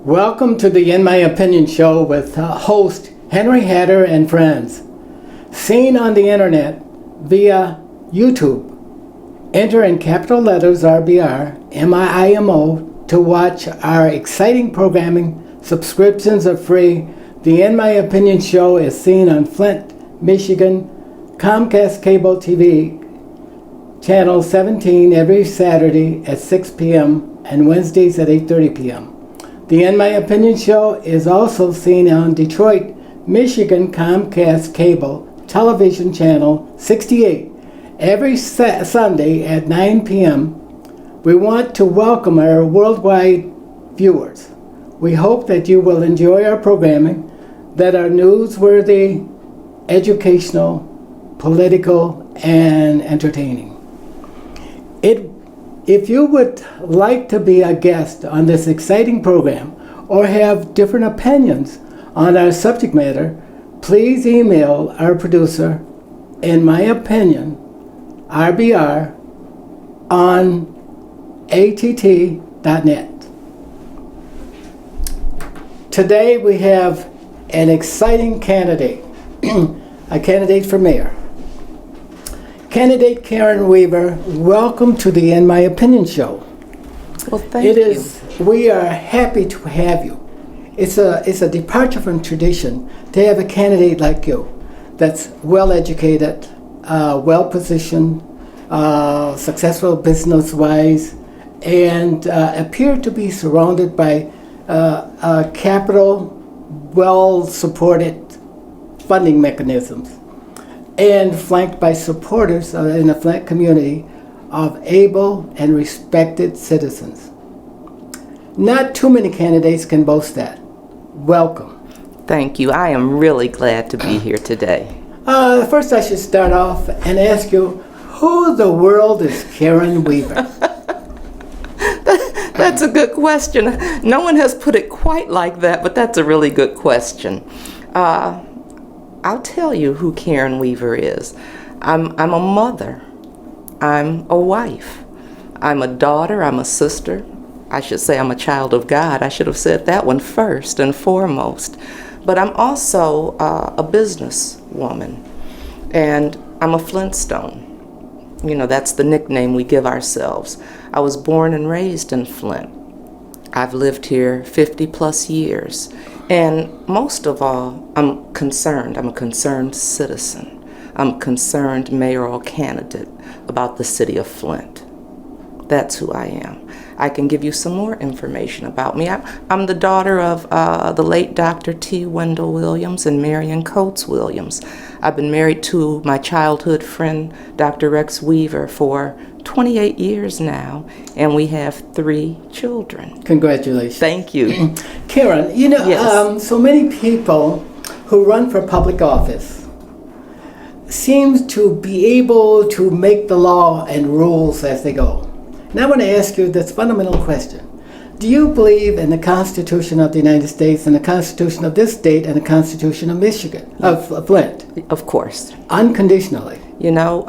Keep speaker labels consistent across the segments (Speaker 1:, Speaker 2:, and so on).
Speaker 1: Welcome to the In My Opinion show with host Henry Hatter and friends. Seen on the internet via YouTube. Enter in capital letters RBR, MIIMO to watch our exciting programming. Subscriptions are free. The In My Opinion show is seen on Flint, Michigan, Comcast Cable TV, Channel 17 every Saturday at 6 p.m. and Wednesdays at 8:30 p.m. The In My Opinion show is also seen on Detroit, Michigan Comcast Cable Television Channel 68 every Sunday at 9 p.m. We want to welcome our worldwide viewers. We hope that you will enjoy our programming, that are newsworthy, educational, political, and entertaining. If you would like to be a guest on this exciting program or have different opinions on our subject matter, please email our producer, In My Opinion, RBR, on att.net. Today we have an exciting candidate, a candidate for mayor. Candidate Karen Weaver, welcome to the In My Opinion show.
Speaker 2: Well, thank you.
Speaker 1: We are happy to have you. It's a departure from tradition to have a candidate like you that's well educated, well positioned, successful business wise, and appear to be surrounded by capital, well supported funding mechanisms, and flanked by supporters in the Flint community of able and respected citizens. Not too many candidates can boast that. Welcome.
Speaker 2: Thank you. I am really glad to be here today.
Speaker 1: First I should start off and ask you, who the world is Karen Weaver?
Speaker 2: That's a good question. No one has put it quite like that, but that's a really good question. I'll tell you who Karen Weaver is. I'm a mother. I'm a wife. I'm a daughter. I'm a sister. I should say I'm a child of God. I should have said that one first and foremost. But I'm also a businesswoman, and I'm a Flintstone. You know, that's the nickname we give ourselves. I was born and raised in Flint. I've lived here 50 plus years. And most of all, I'm concerned. I'm a concerned citizen. I'm a concerned mayoral candidate about the city of Flint. That's who I am. I can give you some more information about me. I'm the daughter of the late Dr. T. Wendell Williams and Marion Coates Williams. I've been married to my childhood friend, Dr. Rex Weaver, for 28 years now, and we have 3 children.
Speaker 1: Congratulations.
Speaker 2: Thank you.
Speaker 1: Karen, you know,
Speaker 2: Yes.
Speaker 1: so many people who run for public office seem to be able to make the law and rules as they go. And I want to ask you this fundamental question. Do you believe in the Constitution of the United States and the Constitution of this state and the Constitution of Michigan, of Flint?
Speaker 2: Of course.
Speaker 1: Unconditionally.
Speaker 2: You know,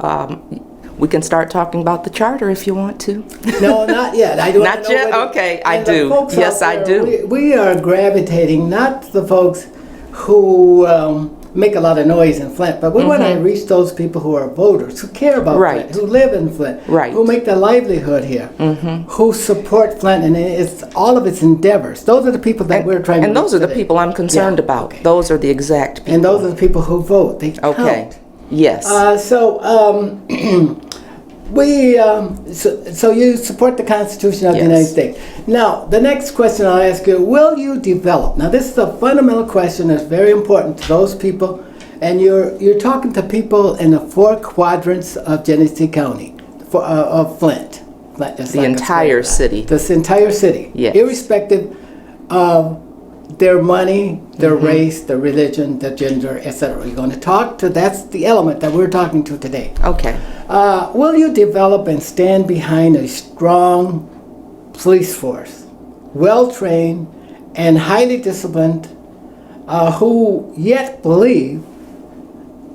Speaker 2: we can start talking about the charter if you want to.
Speaker 1: No, not yet. I don't
Speaker 2: Not
Speaker 1: know
Speaker 2: yet?
Speaker 1: whether-
Speaker 2: Okay, I
Speaker 1: and the
Speaker 2: do.
Speaker 1: folks
Speaker 2: Yes,
Speaker 1: out
Speaker 2: I
Speaker 1: there,
Speaker 2: do.
Speaker 1: We are gravitating, not the folks who make a lot of noise in Flint, but we want to reach those people who are voters, who care about
Speaker 2: Right.
Speaker 1: Flint, who live in Flint,
Speaker 2: Right.
Speaker 1: who make their livelihood here, who support Flint and it's all of its endeavors. Those are the people that we're trying to
Speaker 2: And those
Speaker 1: reach
Speaker 2: are the
Speaker 1: today.
Speaker 2: people I'm concerned
Speaker 1: Yeah,
Speaker 2: about.
Speaker 1: okay.
Speaker 2: Those are the exact people.
Speaker 1: And those are the people who vote. They count.
Speaker 2: Okay. Yes.
Speaker 1: So you support the Constitution of the
Speaker 2: Yes.
Speaker 1: United States. Now, the next question I'll ask you, will you develop? Now, this is a fundamental question that's very important to those people, and you're talking to people in the 4 quadrants of Genesee County, of Flint.
Speaker 2: The entire city.
Speaker 1: This entire city.
Speaker 2: Yes.
Speaker 1: Irrespective of their money, their race, their religion, their gender, etc. You're going to talk to, that's the element that we're talking to today.
Speaker 2: Okay.
Speaker 1: Will you develop and stand behind a strong police force, well-trained and highly disciplined, who yet believe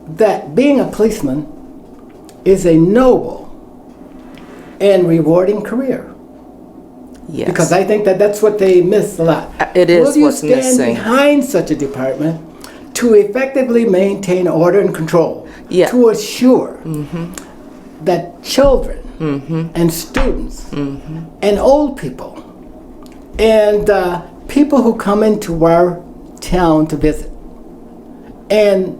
Speaker 1: that being a policeman is a noble and rewarding career?
Speaker 2: Yes.
Speaker 1: Because I think that that's what they miss a lot.
Speaker 2: It is
Speaker 1: Will you
Speaker 2: what's
Speaker 1: stand
Speaker 2: missing.
Speaker 1: behind such a department to effectively maintain order and control,
Speaker 2: Yeah.
Speaker 1: to assure that children and students and old people and people who come into our town to visit and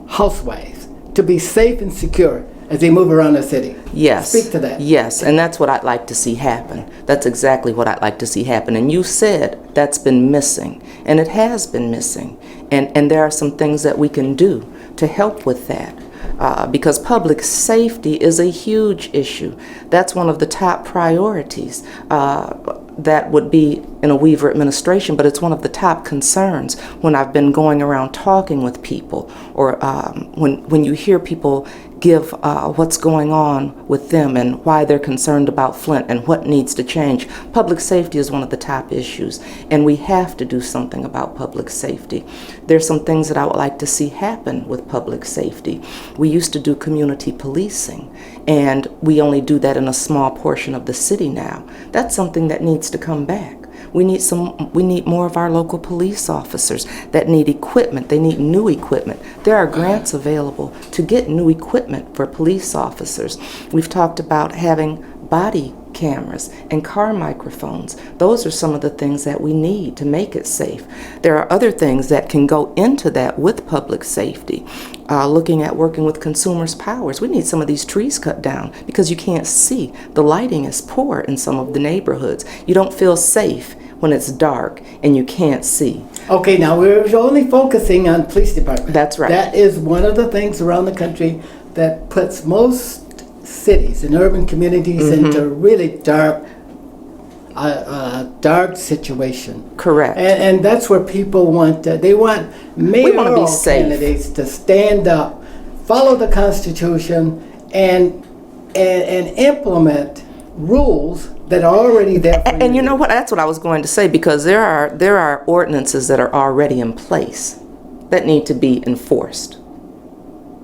Speaker 1: housewives to be safe and secure as they move around the city?
Speaker 2: Yes.
Speaker 1: Speak to that.
Speaker 2: Yes, and that's what I'd like to see happen. That's exactly what I'd like to see happen. And you said that's been missing, and it has been missing. And there are some things that we can do to help with that. Because public safety is a huge issue. That's one of the top priorities that would be in a Weaver administration, but it's one of the top concerns when I've been going around talking with people, or when you hear people give what's going on with them and why they're concerned about Flint and what needs to change. Public safety is one of the top issues, and we have to do something about public safety. There's some things that I would like to see happen with public safety. We used to do community policing, and we only do that in a small portion of the city now. That's something that needs to come back. We need more of our local police officers that need equipment. They need new equipment. There are grants available to get new equipment for police officers. We've talked about having body cameras and car microphones. Those are some of the things that we need to make it safe. There are other things that can go into that with public safety. Looking at working with consumers' powers. We need some of these trees cut down because you can't see. The lighting is poor in some of the neighborhoods. You don't feel safe when it's dark and you can't see.
Speaker 1: Okay, now we're only focusing on police department.
Speaker 2: That's right.
Speaker 1: That is one of the things around the country that puts most cities and urban communities into really dark situation.
Speaker 2: Correct.
Speaker 1: And that's where people want they want mayoral candidates to stand up, follow the Constitution, and implement rules that are already there for
Speaker 2: And you know what? That's what I was going to say, because there are ordinances that are already in place that need to be enforced.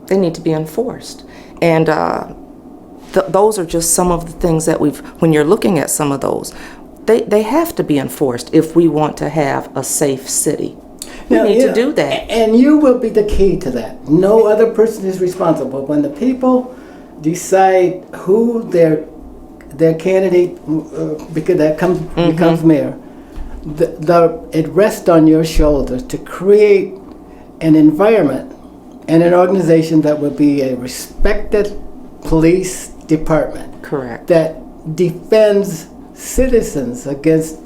Speaker 2: They need to be enforced. And those are just some of the things that when you're looking at some of those, they have to be enforced if we want to have a safe city. We need to do that.
Speaker 1: And you will be the key to that. No other person is responsible. When the people decide who their candidate becomes mayor, it rests on your shoulders to create an environment and an organization that will be a respected police department.
Speaker 2: Correct.
Speaker 1: That defends citizens against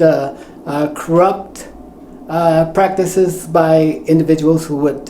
Speaker 1: corrupt practices by individuals who would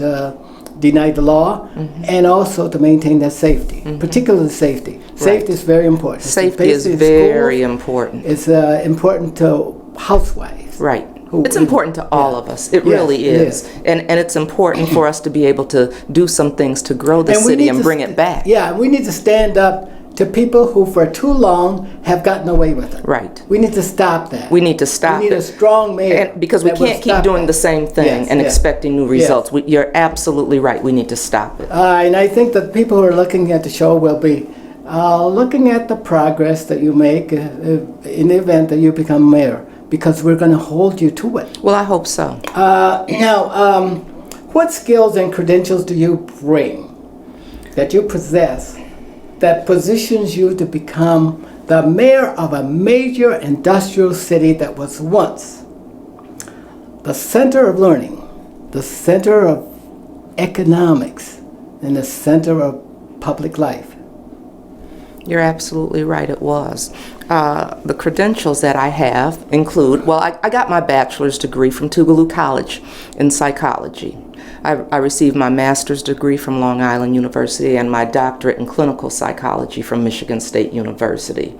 Speaker 1: deny the law, and also to maintain their safety, particularly safety. Safety is very important.
Speaker 2: Safety is very important.
Speaker 1: It's important to housewives.
Speaker 2: Right. It's important to all of us. It really is. And it's important for us to be able to do some things to grow the city and bring it back.
Speaker 1: Yeah, we need to stand up to people who for too long have gotten away with it.
Speaker 2: Right.
Speaker 1: We need to stop that.
Speaker 2: We need to stop it.
Speaker 1: We need a strong mayor.
Speaker 2: Because we can't keep doing the same thing and expecting new results. You're absolutely right. We need to stop it.
Speaker 1: And I think that people who are looking at the show will be looking at the progress that you make in the event that you become mayor, because we're going to hold you to it.
Speaker 2: Well, I hope so.
Speaker 1: Now, what skills and credentials do you bring, that you possess, that positions you to become the mayor of a major industrial city that was once the center of learning, the center of economics, and the center of public life?
Speaker 2: You're absolutely right, it was. The credentials that I have include, well, I got my bachelor's degree from Tougaloo College in psychology. I received my master's degree from Long Island University and my doctorate in clinical psychology from Michigan State University.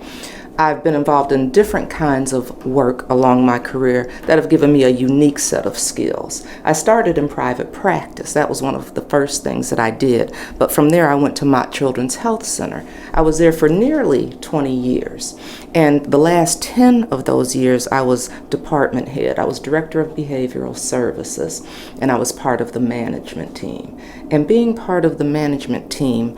Speaker 2: I've been involved in different kinds of work along my career that have given me a unique set of skills. I started in private practice. That was one of the first things that I did. But from there, I went to Mott Children's Health Center. I was there for nearly 20 years. And the last 10 of those years, I was department head. I was director of behavioral services, and I was part of the management team. And being part of the management team,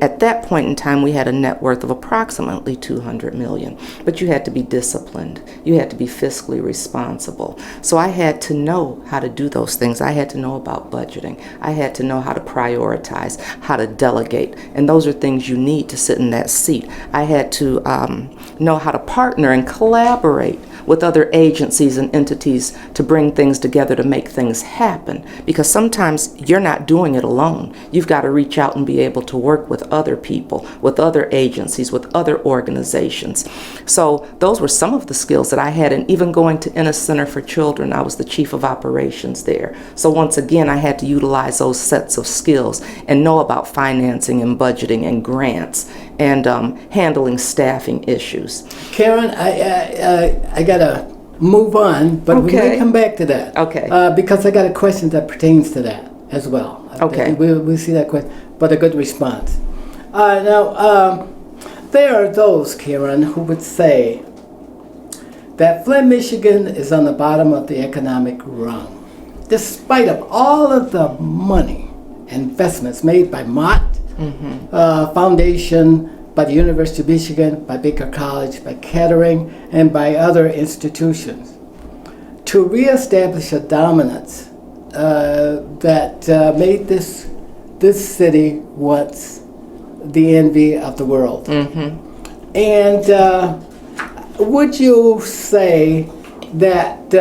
Speaker 2: at that point in time, we had a net worth of approximately $200 million, but you had to be disciplined. You had to be fiscally responsible. So I had to know how to do those things. I had to know about budgeting. I had to know how to prioritize, how to delegate, and those are things you need to sit in that seat. I had to know how to partner and collaborate with other agencies and entities to bring things together to make things happen. Because sometimes you're not doing it alone. You've got to reach out and be able to work with other people, with other agencies, with other organizations. So those were some of the skills that I had. And even going to Inner Center for Children, I was the chief of operations there. So once again, I had to utilize those sets of skills and know about financing and budgeting and grants and handling staffing issues.
Speaker 1: Karen, I gotta move on, but we may come back to that.
Speaker 2: Okay.
Speaker 1: Because I got a question that pertains to that as well.
Speaker 2: Okay.
Speaker 1: We'll see that question, but a good response. Now, there are those, Karen, who would say that Flint, Michigan is on the bottom of the economic rung, despite of all of the money investments made by Mott Foundation, by the University of Michigan, by Baker College, by Kettering, and by other institutions, to reestablish a dominance that made this city once the envy of the world. And would you say that,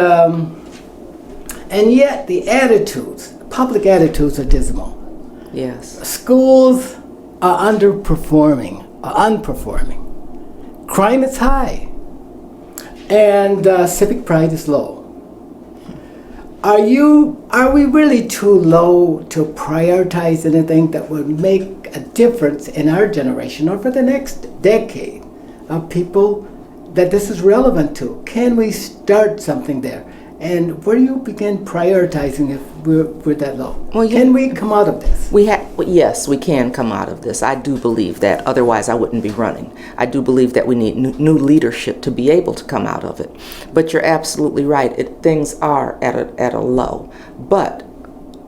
Speaker 1: and yet the attitudes, public attitudes are dismal.
Speaker 2: Yes.
Speaker 1: Schools are underperforming, unperforming. Crime is high, and civic pride is low. Are we really too low to prioritize anything that would make a difference in our generation or for the next decade of people that this is relevant to? Can we start something there? And where do you begin prioritizing if we're that low? Well, can we come out of this?
Speaker 2: Yes, we can come out of this. I do believe that. Otherwise, I wouldn't be running. I do believe that we need new leadership to be able to come out of it. But you're absolutely right. Things are at a low. But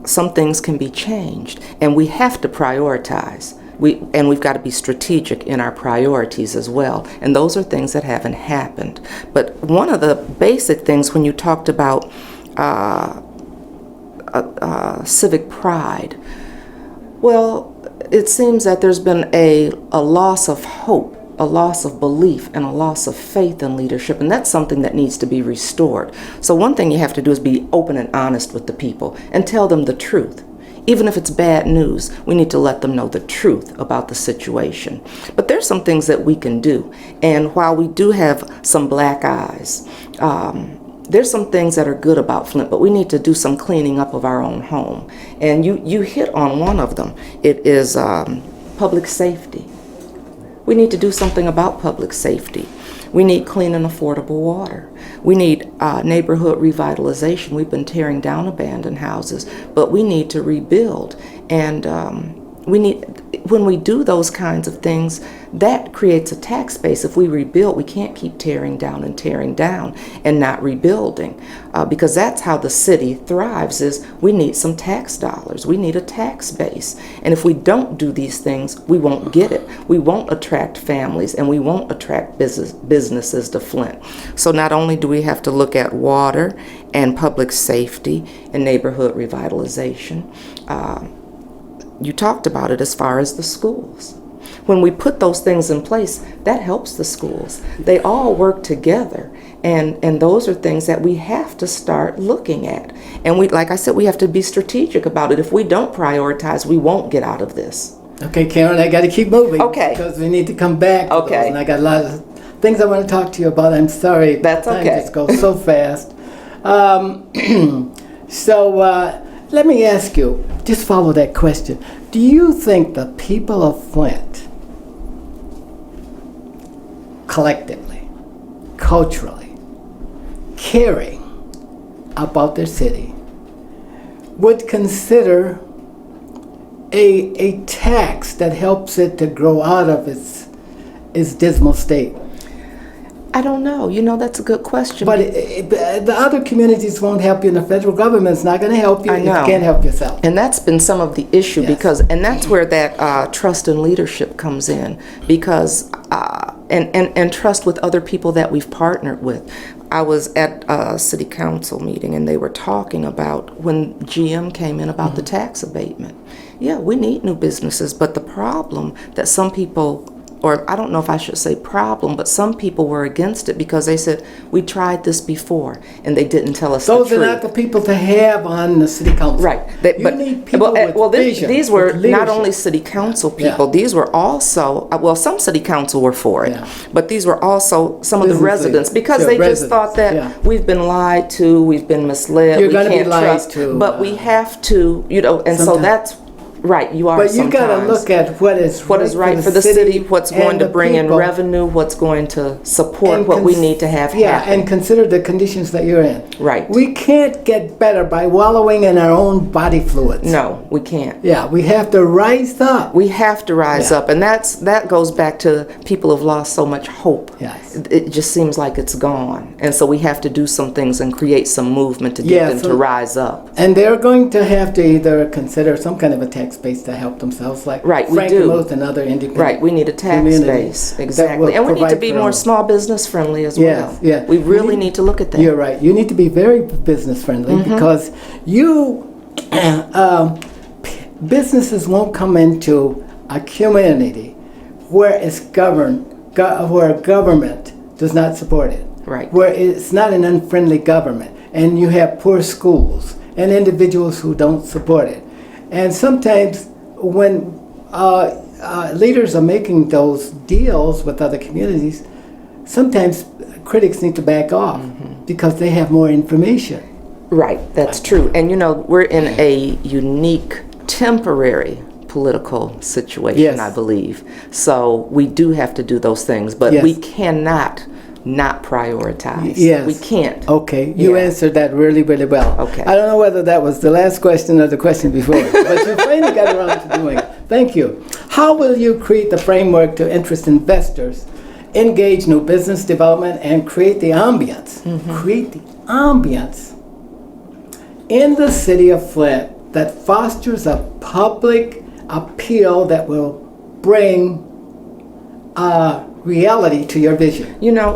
Speaker 2: some things can be changed, and we have to prioritize. We've got to be strategic in our priorities as well. And those are things that haven't happened. But one of the basic things when you talked about civic pride, well, it seems that there's been a loss of hope, a loss of belief, and a loss of faith in leadership. And that's something that needs to be restored. So one thing you have to do is be open and honest with the people and tell them the truth. Even if it's bad news, we need to let them know the truth about the situation. But there's some things that we can do. And while we do have some black eyes, there's some things that are good about Flint, but we need to do some cleaning up of our own home. And you hit on one of them. It is public safety. We need to do something about public safety. We need clean and affordable water. We need neighborhood revitalization. We've been tearing down abandoned houses, but we need to rebuild. And when we do those kinds of things, that creates a tax base. If we rebuild, we can't keep tearing down and not rebuilding, because that's how the city thrives. Is we need some tax dollars. We need a tax base. And if we don't do these things, we won't get it. We won't attract families, and we won't attract businesses to Flint. So not only do we have to look at water and public safety and neighborhood revitalization, you talked about it as far as the schools. When we put those things in place, that helps the schools. They all work together, and those are things that we have to start looking at. And like I said, we have to be strategic about it. If we don't prioritize, we won't get out of this.
Speaker 1: Okay, Karen, I got to keep moving.
Speaker 2: Okay.
Speaker 1: Because we need to come back to
Speaker 2: Okay.
Speaker 1: those, and I got a lot of things I want to talk to you about. I'm sorry.
Speaker 2: That's
Speaker 1: time
Speaker 2: okay.
Speaker 1: just goes so fast. Let me ask you, just follow that question. Do you think the people of Flint, collectively, culturally, caring about their city, would consider a tax that helps it to grow out of its dismal state?
Speaker 2: I don't know. That's a good question.
Speaker 1: But the other communities won't help you, and the federal government's not going to help you
Speaker 2: I
Speaker 1: if
Speaker 2: know.
Speaker 1: you can't help yourself.
Speaker 2: And that's been some of the issue
Speaker 1: Yes.
Speaker 2: and that's where that trust and leadership comes in, because and trust with other people that we've partnered with. I was at a city council meeting and they were talking about when GM came in about the tax abatement. Yeah, we need new businesses, but the problem that some people, or I don't know if I should say problem, but some people were against it because they said, we tried this before, and they didn't tell us
Speaker 1: Those
Speaker 2: the
Speaker 1: are
Speaker 2: truth.
Speaker 1: not the people to have on the city council.
Speaker 2: Right.
Speaker 1: You need people with vision,
Speaker 2: These were
Speaker 1: with
Speaker 2: not
Speaker 1: leadership.
Speaker 2: only city council
Speaker 1: Yeah.
Speaker 2: people, these were also, some city council were for it,
Speaker 1: Yeah.
Speaker 2: but these were also some of the
Speaker 1: Business
Speaker 2: residents,
Speaker 1: leaders.
Speaker 2: because
Speaker 1: Sure,
Speaker 2: they just
Speaker 1: residents,
Speaker 2: thought that
Speaker 1: yeah.
Speaker 2: we've been lied to, we've been misled,
Speaker 1: You're
Speaker 2: we
Speaker 1: gonna be
Speaker 2: can't
Speaker 1: lied
Speaker 2: trust,
Speaker 1: to,
Speaker 2: but we have to, and so
Speaker 1: sometimes.
Speaker 2: that's, right, you are
Speaker 1: But you got to
Speaker 2: sometimes.
Speaker 1: look at what is
Speaker 2: right for the city, what's
Speaker 1: and
Speaker 2: going to
Speaker 1: the
Speaker 2: bring in
Speaker 1: people,
Speaker 2: revenue, what's going to support
Speaker 1: and
Speaker 2: what we
Speaker 1: cons-
Speaker 2: need to have
Speaker 1: Yeah,
Speaker 2: happen.
Speaker 1: and consider the conditions that you're in.
Speaker 2: Right.
Speaker 1: We can't get better by wallowing in our own body fluids.
Speaker 2: No, we can't.
Speaker 1: Yeah, we have to rise up.
Speaker 2: We have to rise
Speaker 1: Yeah.
Speaker 2: up, and that goes back to people have lost so much hope.
Speaker 1: Yes.
Speaker 2: It just seems like it's gone, and so we have to do some things and create some movement to get
Speaker 1: Yeah,
Speaker 2: them
Speaker 1: so-
Speaker 2: to rise up.
Speaker 1: And they're going to have to either consider some kind of a tax base to help themselves, like
Speaker 2: Right, we
Speaker 1: Frank
Speaker 2: do.
Speaker 1: Most and other independent.
Speaker 2: Right, we need a tax
Speaker 1: communities
Speaker 2: base,
Speaker 1: that
Speaker 2: exactly,
Speaker 1: will
Speaker 2: and we need to
Speaker 1: provide
Speaker 2: be
Speaker 1: for
Speaker 2: more
Speaker 1: all.
Speaker 2: small business friendly as
Speaker 1: Yes,
Speaker 2: well.
Speaker 1: yeah.
Speaker 2: We really need to look at that.
Speaker 1: You're right. You need to be very business friendly
Speaker 2: Mm-hmm.
Speaker 1: because businesses won't come into a community where it's governed, where government does not support it.
Speaker 2: Right.
Speaker 1: Where it's not an unfriendly government, and you have poor schools and individuals who don't support it. And sometimes when leaders are making those deals with other communities, sometimes critics need to back off because they have more information.
Speaker 2: Right, that's true. And we're in a unique, temporary political situation,
Speaker 1: Yes.
Speaker 2: I believe. So we do have to do those things, but
Speaker 1: Yes.
Speaker 2: we cannot not prioritize.
Speaker 1: Yes.
Speaker 2: We can't.
Speaker 1: Okay, you
Speaker 2: Yeah.
Speaker 1: answered that really, really well.
Speaker 2: Okay.
Speaker 1: I don't know whether that was the last question or the question before, but you finally got around to doing it. Thank you. How will you create the framework to interest investors, engage new business development, and create the ambience? Create the ambience in the city of Flint that fosters a public appeal that will bring reality to your vision.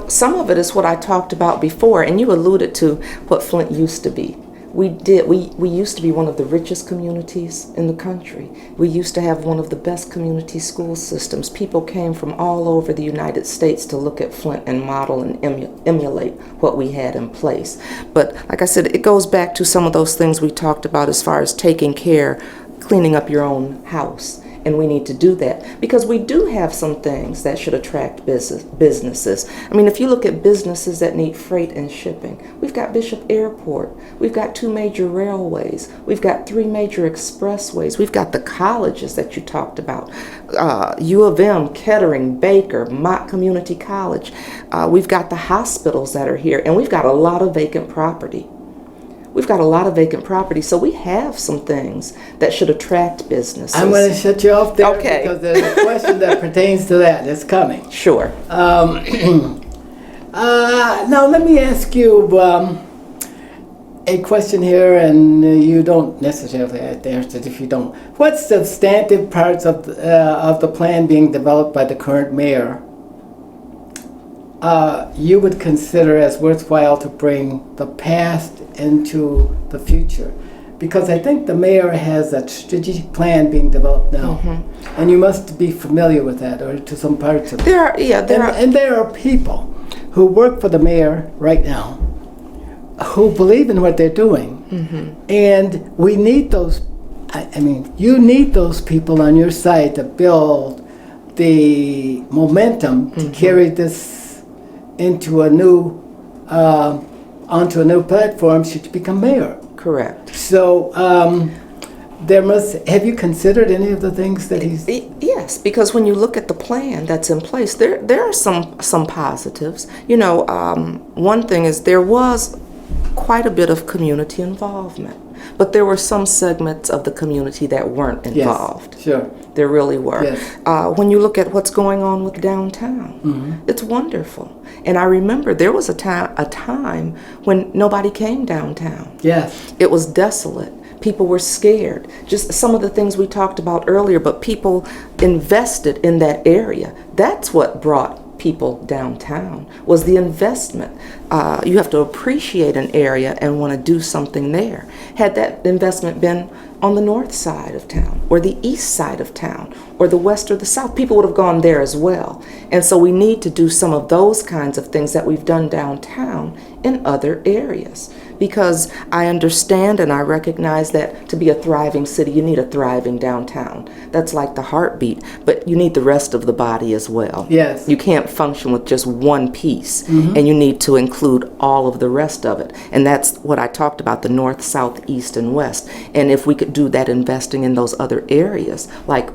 Speaker 2: Some of it is what I talked about before, and you alluded to what Flint used to be. We used to be one of the richest communities in the country. We used to have one of the best community school systems. People came from all over the United States to look at Flint and model and emulate what we had in place. But like I said, it goes back to some of those things we talked about as far as taking care, cleaning up your own house. And we need to do that because we do have some things that should attract businesses. I mean, if you look at businesses that need freight and shipping, we've got Bishop Airport, we've got 2 major railways, we've got 3 major expressways, we've got the colleges that you talked about, U of M, Kettering, Baker, Mott Community College. We've got the hospitals that are here, and we've got a lot of vacant property. We've got a lot of vacant property, so we have some things that should attract businesses.
Speaker 1: I'm going to shut you off there
Speaker 2: Okay.
Speaker 1: because there's a question that pertains to that that's coming.
Speaker 2: Sure.
Speaker 1: Now let me ask you a question here, and you don't necessarily have to answer it if you don't. What substantive parts of the plan being developed by the current mayor you would consider as worthwhile to bring the past into the future? Because I think the mayor has a strategic plan being developed now, and you must be familiar with that, or to some parts of it. And there are people who work for the mayor right now who believe in what they're doing, and we need those. I mean, you need those people on your side to build the momentum to carry this into a new onto a new platform should you become mayor.
Speaker 2: Correct.
Speaker 1: So have you considered any of the things that he's...
Speaker 2: Yes, because when you look at the plan that's in place, there are some positives. One thing is there was quite a bit of community involvement. but there were some segments of the community that weren't involved.
Speaker 1: Yes, sure.
Speaker 2: There really were.
Speaker 1: Yes.
Speaker 2: When you look at what's going on with downtown, it's wonderful. And I remember there was a time when nobody came downtown.
Speaker 1: Yes.
Speaker 2: It was desolate. People were scared. Just some of the things we talked about earlier, but people invested in that area. That's what brought people downtown, was the investment. You have to appreciate an area and want to do something there. Had that investment been on the north side of town or the east side of town or the west or the south, people would have gone there as well. And so we need to do some of those kinds of things that we've done downtown in other areas. Because I understand and I recognize that to be a thriving city, you need a thriving downtown. That's like the heartbeat, but you need the rest of the body as well.
Speaker 1: Yes.
Speaker 2: You can't function with just one piece, and you need to include all of the rest of it. And that's what I talked about, the north, south, east, and west. And if we could do that, investing in those other areas, like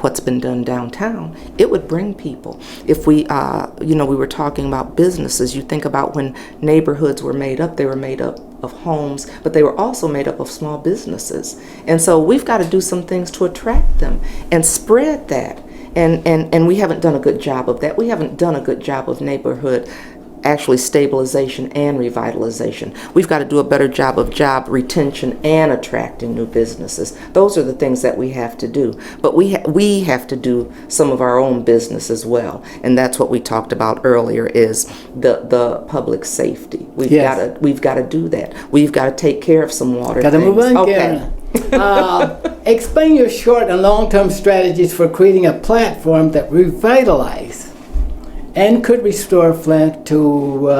Speaker 2: what's been done downtown, it would bring people. If we, we were talking about businesses, you think about when neighborhoods were made up, they were made up of homes, but they were also made up of small businesses. And so we've got to do some things to attract them and spread that. And we haven't done a good job of that. We haven't done a good job of neighborhood actually stabilization and revitalization. We've got to do a better job of job retention and attracting new businesses. Those are the things that we have to do. But we have to do some of our own business as well. And that's what we talked about earlier, is the public safety. We've got to do that. We've got to take care of some water
Speaker 1: Got to
Speaker 2: things.
Speaker 1: move on,
Speaker 2: Okay.
Speaker 1: Karen. Explain your short and long-term strategies for creating a platform that revitalizes and could restore Flint to,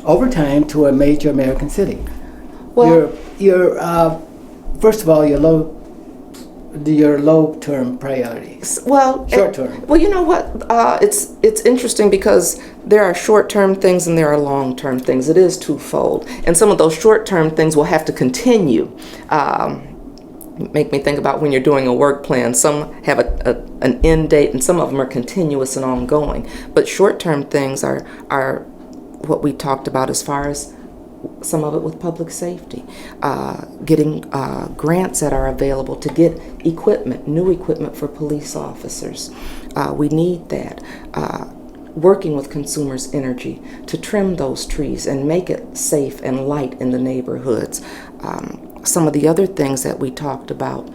Speaker 1: over time, to a major American city.
Speaker 2: Well,
Speaker 1: First of all, your low-term priorities. Short-term.
Speaker 2: Well, you know what? It's interesting because there are short-term things and there are long-term things. It is twofold, and some of those short-term things will have to continue. Make me think about when you're doing a work plan. Some have an end date, and some of them are continuous and ongoing. But short-term things are what we talked about, as far as some of it with public safety, getting grants that are available to get equipment, new equipment for police officers. We need that. Working with consumers' energy to trim those trees and make it safe and light in the neighborhoods. Some of the other things that we talked about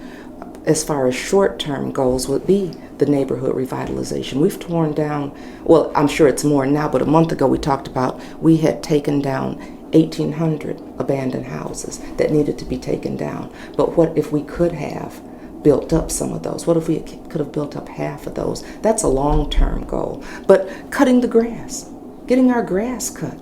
Speaker 2: as far as short-term goals would be the neighborhood revitalization. We've torn down, well, I'm sure it's more now, but a month ago we talked about we had taken down 1,800 abandoned houses that needed to be taken down. But what if we could have built up some of those? What if we could have built up half of those? That's a long-term goal. But cutting the grass, getting our grass cut,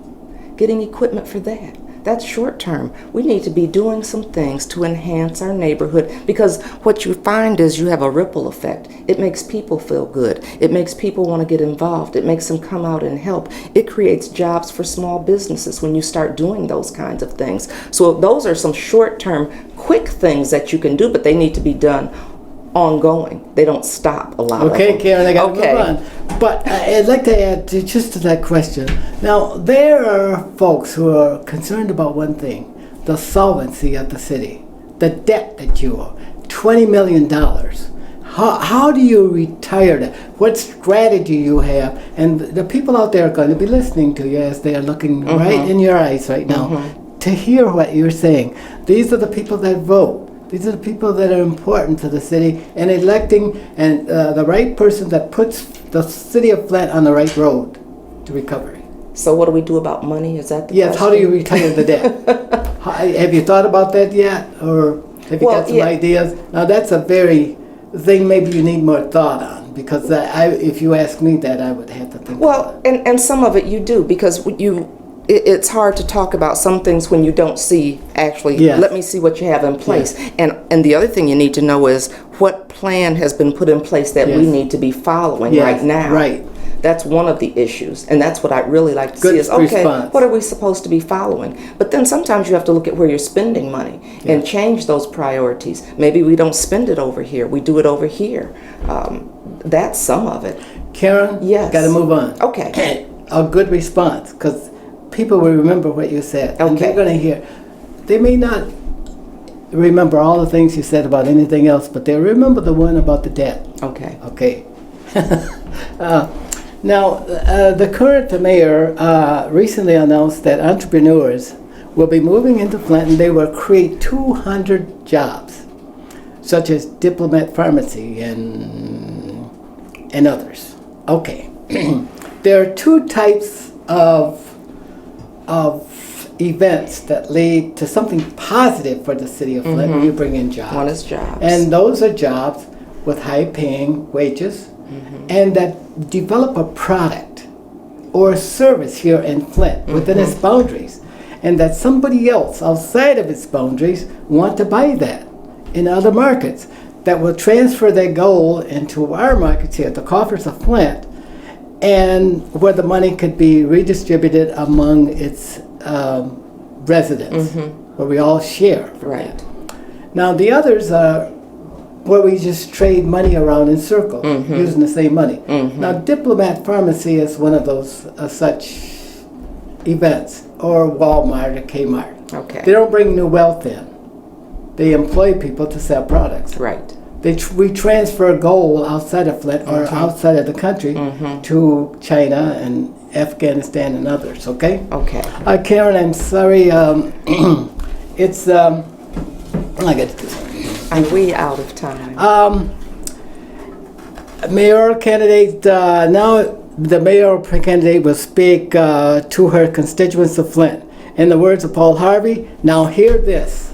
Speaker 2: getting equipment for that. That's short term. We need to be doing some things to enhance our neighborhood, because what you find is you have a ripple effect. It makes people feel good. It makes people want to get involved. It makes them come out and help. It creates jobs for small businesses when you start doing those kinds of things. So those are some short term, quick things that you can do, but they need to be done ongoing. They don't stop a lot of them.
Speaker 1: Okay, Karen, I got to move on. But I'd like to add just to that question. Now, there are folks who are concerned about one thing, the solvency of the city, the debt that you owe, $20 million. How do you retire that? What strategy you have? And the people out there are going to be listening to you as they are looking right in your eyes right now to hear what you're saying. These are the people that vote. These are the people that are important to the city, and electing the right person that puts the city of Flint on the right road to recovery.
Speaker 2: So what do we do about money? Is that the question?
Speaker 1: How do you retire the debt? Have you thought about that yet? Or have you got some ideas? Now that's a very thing maybe you need more thought on, because if you ask me that, I would have to think about it.
Speaker 2: And some of it you do, because it's hard to talk about some things when you don't see actually. Yes. Let me see what you have in place. Yes. And the other thing you need to know is what plan has been put in place that we need to be following right now.
Speaker 1: Right.
Speaker 2: That's one of the issues, and that's what I'd really like to see is, okay, what are we supposed to be following? But then sometimes you have to look at where you're spending money and change those priorities. Maybe we don't spend it over here, we do it over here. That's some of it.
Speaker 1: Karen,
Speaker 2: yes.
Speaker 1: Got to move on.
Speaker 2: Okay.
Speaker 1: A good response, because people will remember what you said.
Speaker 2: Okay.
Speaker 1: And they're going to hear. They may not remember all the things you said about anything else, but they'll remember the one about the debt.
Speaker 2: Okay.
Speaker 1: Okay. Now, the current mayor recently announced that entrepreneurs will be moving into Flint and they will create 200 jobs, such as diplomat pharmacy and others. Okay. There are two types of events that lead to something positive for the city of Flint when you bring in jobs.
Speaker 2: One is jobs.
Speaker 1: And those are jobs with high-paying wages and that develop a product or a service here in Flint within its boundaries, and that somebody else outside of its boundaries want to buy that in other markets that will transfer their goal into our markets here, the coffers of Flint, and where the money could be redistributed among its residents, where we all share.
Speaker 2: Right.
Speaker 1: Now the others are where we just trade money around in circles, using the same money. Now diplomat pharmacy is one of those such events, or Walmart or Kmart.
Speaker 2: Okay.
Speaker 1: They don't bring new wealth in. They employ people to sell products.
Speaker 2: Right.
Speaker 1: We transfer gold outside of Flint or outside of the country to China and Afghanistan and others, okay?
Speaker 2: Okay.
Speaker 1: Karen, I'm sorry. It's, I get this.
Speaker 2: Are we out of time?
Speaker 1: Mayoral candidate, now the mayoral candidate will speak to her constituents of Flint. In the words of Paul Harvey, now hear this.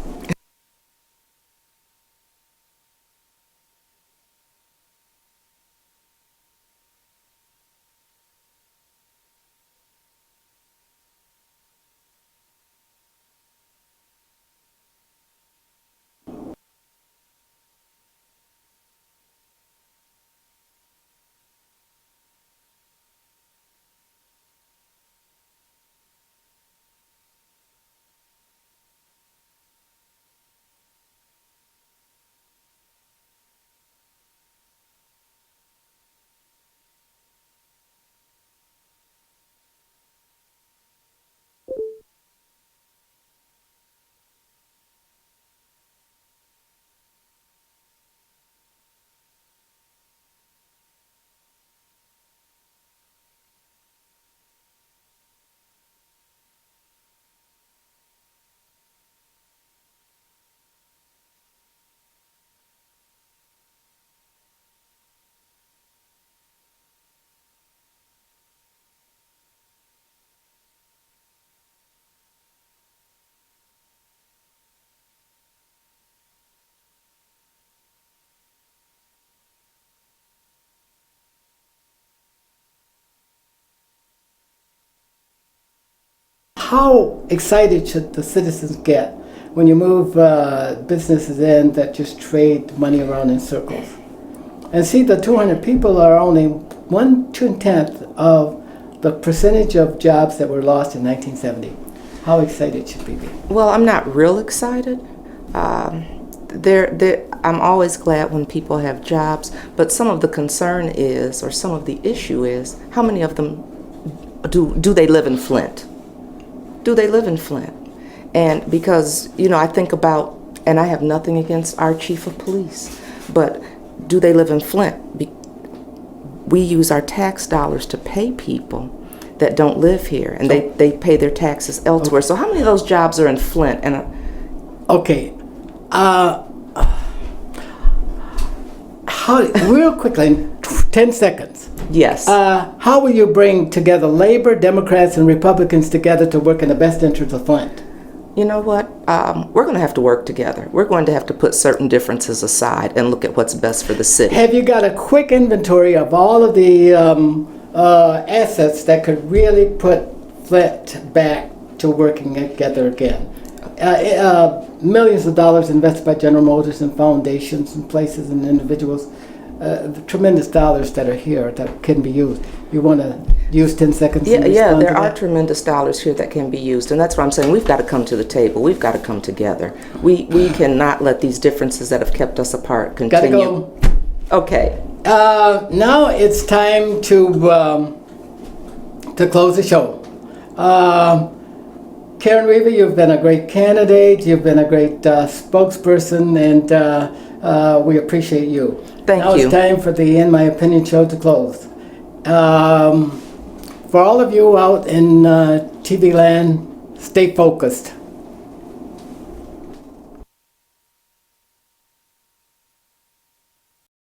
Speaker 1: How excited should the citizens get when you move businesses in that just trade money around in circles? And see, the 200 people are only 1/2 of the percentage of jobs that were lost in 1970. How excited should we be?
Speaker 2: Well, I'm not real excited. I'm always glad when people have jobs, but some of the concern is, or some of the issue is, how many of them do they live in Flint? Do they live in Flint? And because, I think about, and I have nothing against our chief of police, but do they live in Flint? We use our tax dollars to pay people that don't live here, and they pay their taxes elsewhere. So how many of those jobs are in Flint? And
Speaker 1: okay, how real quickly, in 10 seconds.
Speaker 2: yes,
Speaker 1: How will you bring together labor, Democrats, and Republicans together to work in the best interest of Flint?
Speaker 2: you know what? We're going to have to work together. We're going to have to put certain differences aside and look at what's best for the city.
Speaker 1: Have you got a quick inventory of all of the assets that could really put Flint back to working together again? Millions of dollars invested by General Motors and foundations and places and individuals. The tremendous dollars that are here that can be used. You want to use 10 seconds?
Speaker 2: Yeah, there are tremendous dollars here that can be used, and that's why I'm saying we've got to come to the table. We've got to come together. We cannot let these differences that have kept us apart continue.
Speaker 1: Gotta go.
Speaker 2: Okay.
Speaker 1: Now it's time to close the show. Karen Weaver, you've been a great candidate, you've been a great spokesperson, and we appreciate you.
Speaker 2: Thank
Speaker 1: now
Speaker 2: you.
Speaker 1: It's time for the In My Opinion show to close. For all of you out in TV land, stay focused.